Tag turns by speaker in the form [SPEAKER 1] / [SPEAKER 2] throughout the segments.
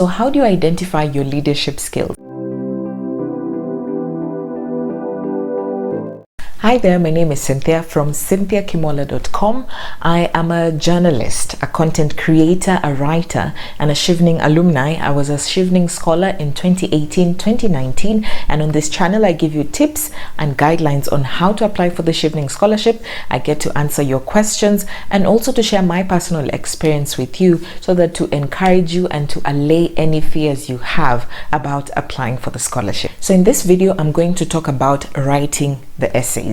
[SPEAKER 1] So how do you identify your leadership skills? Hi there, my name is Cynthia from cynthiakimola.com. I am a journalist, a content creator, a writer, and a Chevening alumni. I was a Chevening Scholar in 2018-2019, and on this channel I give you tips and guidelines on how to apply for the Chevening Scholarship. I get to answer your questions and also to share my personal experience with you so that to encourage you and to allay any fears you have about applying for the scholarship. So in this video, I'm going to talk about writing the essays.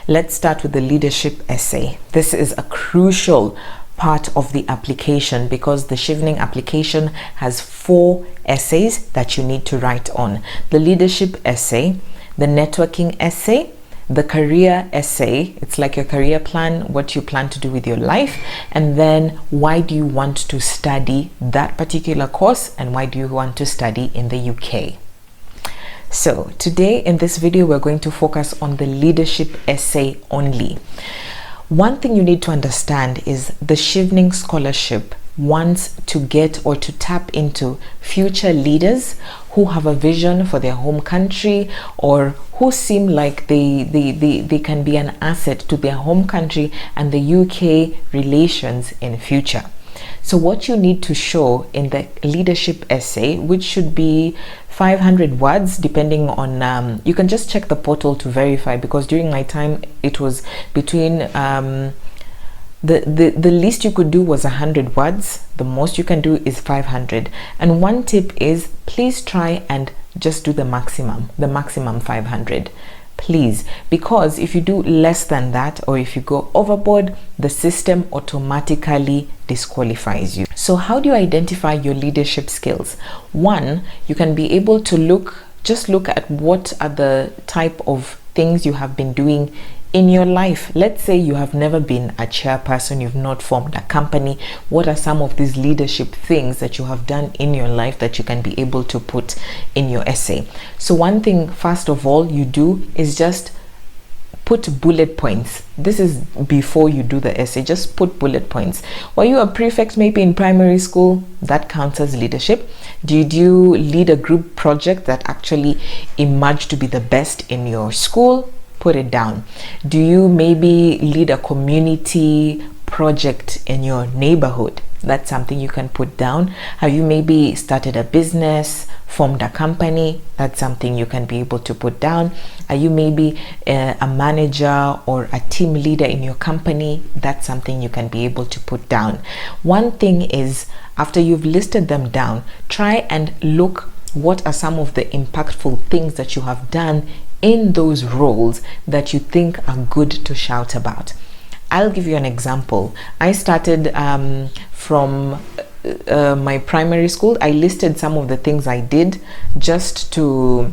[SPEAKER 1] Let's start with the leadership essay. This is a crucial part of the application because the Chevening application has 4 essays that you need to write on: the leadership essay, the networking essay, the career essay. It's like your career plan, what you plan to do with your life, and then why do you want to study that particular course and why do you want to study in the UK. So today in this video, we're going to focus on the leadership essay only. One thing you need to understand is the Chevening Scholarship wants to get or to tap into future leaders who have a vision for their home country or who seem like they can be an asset to their home country and the UK relations in future. So what you need to show in the leadership essay, which should be 500 words, depending on, you can just check the portal to verify, because during my time it was between, the least you could do was 100 words. The most you can do is 500. And one tip is please try and just do the maximum 500. Please, because if you do less than that or if you go overboard, the system automatically disqualifies you. So how do you identify your leadership skills? One, you can be able to look at what are the type of things you have been doing in your life. Let's say you have never been a chairperson, you've not formed a company. What are some of these leadership things that you have done in your life that you can be able to put in your essay? So one thing, first of all, you do is just put bullet points. This is before you do the essay. Just put bullet points. Were you a prefect maybe in primary school? That counts as leadership. Did you lead a group project that actually emerged to be the best in your school? Put it down. Do you maybe lead a community project in your neighborhood? That's something you can put down. Have you maybe started a business, formed a company? That's something you can be able to put down. Are you maybe a manager or a team leader in your company? That's something you can be able to put down. One thing is, after you've listed them down, try and look what are some of the impactful things that you have done in those roles that you think are good to shout about. I'll give you an example. I started from my primary school. I listed some of the things I did just to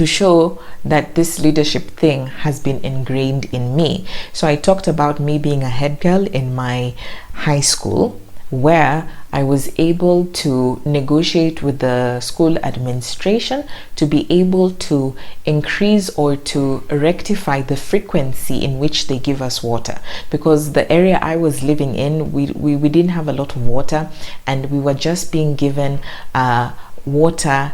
[SPEAKER 1] show that this leadership thing has been ingrained in me. So I talked about me being a head girl in my high school, where I was able to negotiate with the school administration to be able to increase or to rectify the frequency in which they give us water, because the area I was living in, we didn't have a lot of water and we were just being given water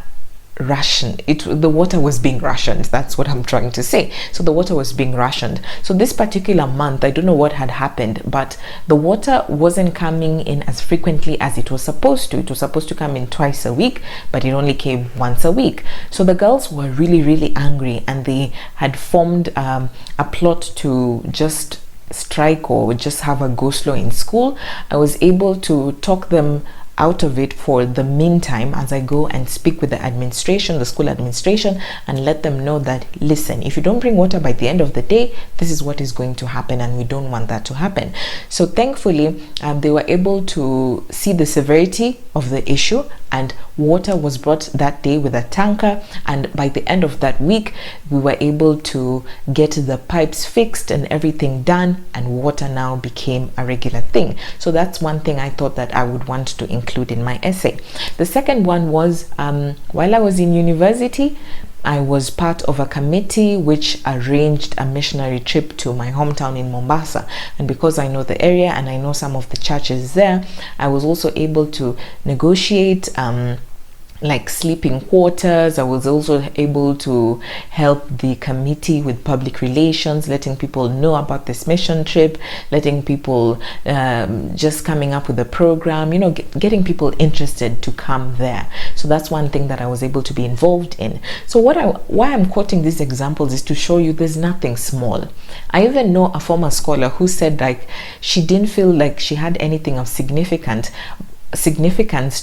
[SPEAKER 1] ration. The water was being rationed. That's what I'm trying to say. So the water was being rationed. So this particular month, I don't know what had happened, but the water wasn't coming in as frequently as it was supposed to. It was supposed to come in twice a week, but it only came once a week. So the girls were really angry, and they had formed a plot to just strike or just have a go slow in school. I was able to talk them out of it for the meantime as I go and speak with the administration, the school administration, and let them know that, listen, if you don't bring water by the end of the day, this is what is going to happen, and we don't want that to happen. So thankfully, they were able to see the severity of the issue, and water was brought that day with a tanker, and by the end of that week we were able to get the pipes fixed and everything done, and water now became a regular thing. So that's one thing I thought that I would want to include in my essay. The second one was while I was in university, I was part of a committee which arranged a missionary trip to my hometown in Mombasa, and because I know the area and I know some of the churches there, I was also able to negotiate like sleeping quarters. I was also able to help the committee with public relations, letting people know about this mission trip, letting people just coming up with a program, you know, getting people interested to come there. So that's one thing that I was able to be involved in. So why I'm quoting these examples is to show you there's nothing small. I even know a former scholar who said like she didn't feel like she had anything of significance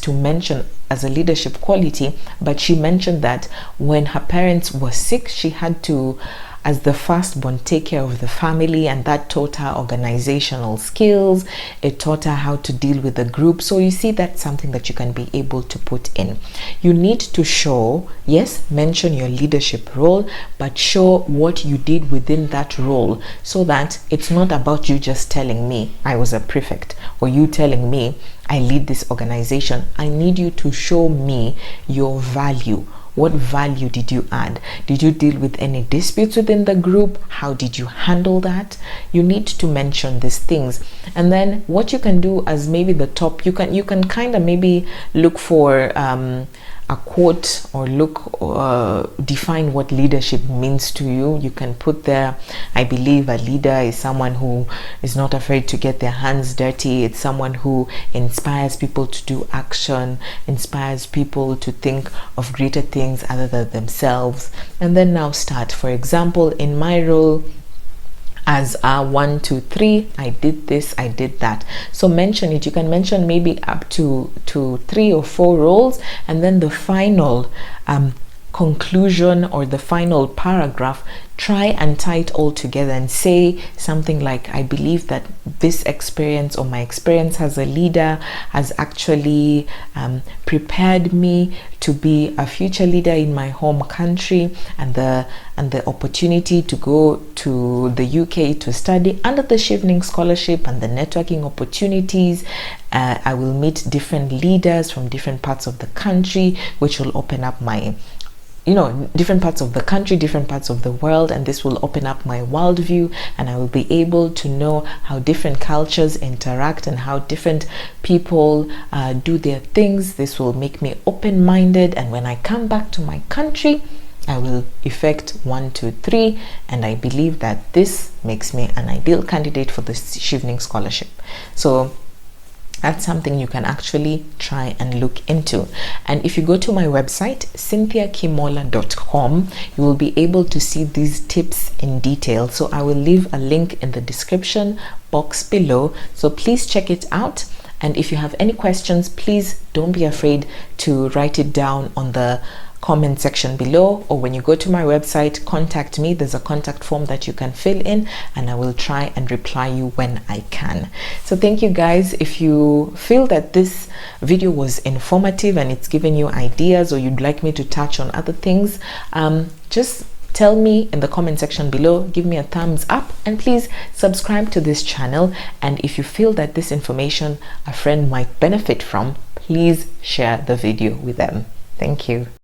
[SPEAKER 1] to mention as a leadership quality, but she mentioned that when her parents were sick, she had to, as the firstborn, take care of the family, and that taught her organizational skills. It taught her how to deal with the group. So you see, that's something that you can be able to put in. You need to show, yes, mention your leadership role, but show what you did within that role, so that it's not about you just telling me I was a prefect, or you telling me I lead this organization. I need you to show me your value. What value did you add? Did you deal with any disputes within the group? How did you handle that? You need to mention these things. And then what you can do as maybe the top, you can kind of maybe look for a quote, or define what leadership means to you. You can put there, I believe a leader is someone who is not afraid to get their hands dirty. It's someone who inspires people to do action, inspires people to think of greater things other than themselves. And then now start. For example, in my role as 1, 2, 3, I did this, I did that. So mention it. You can mention maybe up to 3 or 4 roles, and then the final conclusion or the final paragraph, try and tie it all together and say something like, I believe that this experience, or my experience as a leader, has actually prepared me to be a future leader in my home country, and the opportunity to go to the UK to study under the Chevening Scholarship and the networking opportunities. I will meet different leaders from different parts of the country, which will open up my, different parts of the country, different parts of the world, and this will open up my worldview, and I will be able to know how different cultures interact and how different people do their things. This will make me open-minded, and when I come back to my country, I will effect 1, 2, 3, and I believe that this makes me an ideal candidate for the Chevening Scholarship. So that's something you can actually try and look into. And if you go to my website, cynthiakimola.com, you will be able to see these tips in detail. So I will leave a link in the description box below, so please check it out. And if you have any questions, please don't be afraid to write it down on the comment section below, or when you go to my website, contact me. There's a contact form that you can fill in, and I will try and reply you when I can. So thank you guys. If you feel that this video was informative and it's given you ideas, or you'd like me to touch on other things, just tell me in the comment section below. Give me a thumbs up, and please subscribe to this channel. And if you feel that this information a friend might benefit from, please share the video with them. Thank you.